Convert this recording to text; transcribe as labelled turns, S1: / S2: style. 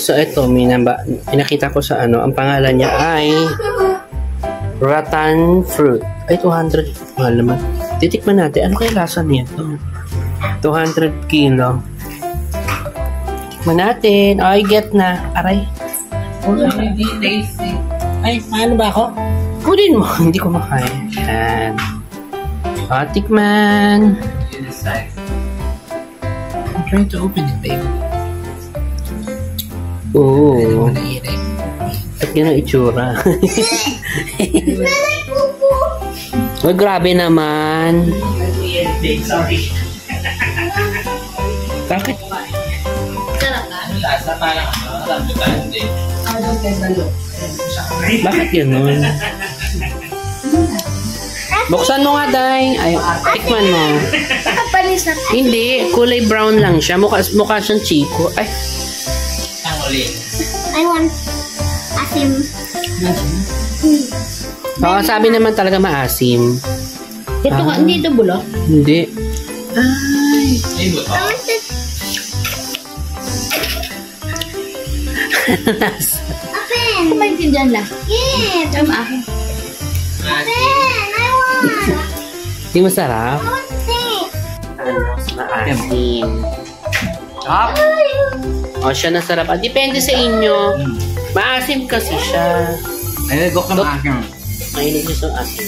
S1: So, ito, pinakita ko sa ano, ang pangalan niya ay rattan fruit. Ay, 200. Mahal naman. Titikman natin. Ano kaya lasa niya? 200 kilo. Tikman natin. Ay, get na. Aray.
S2: Hindi tasty.
S1: Ay, paano ba ako? Kunin mo. Hindi ko makain. Yan. Tikman.
S2: I'm trying to open it, babe.
S1: Oo. At yun ang itsura. Oh, grabe naman.
S2: Sorry.
S1: Bakit?
S2: Lasa parang rambutan din.
S1: Bakit yun? Buksan mo nga, Day. Ay, tikman mo. Hindi, kulay brown lang siya. Mukha siyang chico. Ay.
S2: Ang uli.
S3: I want asim.
S1: Oo, sabi naman talaga maasim.
S3: Ito ka, hindi ito bulok.
S1: Hindi. Ay.
S2: Ay, buto.
S3: Apen! Kung maintindihan lang. Yes! Ang akin. Apen! I want!
S1: Hindi masarap?
S3: I want this!
S1: Maasim.
S2: Stop.
S1: O, siya nasarap. Depende sa inyo. Maasim kasi siya.
S2: Ay, go ka maasim.
S1: Mahilig niyo sa asim.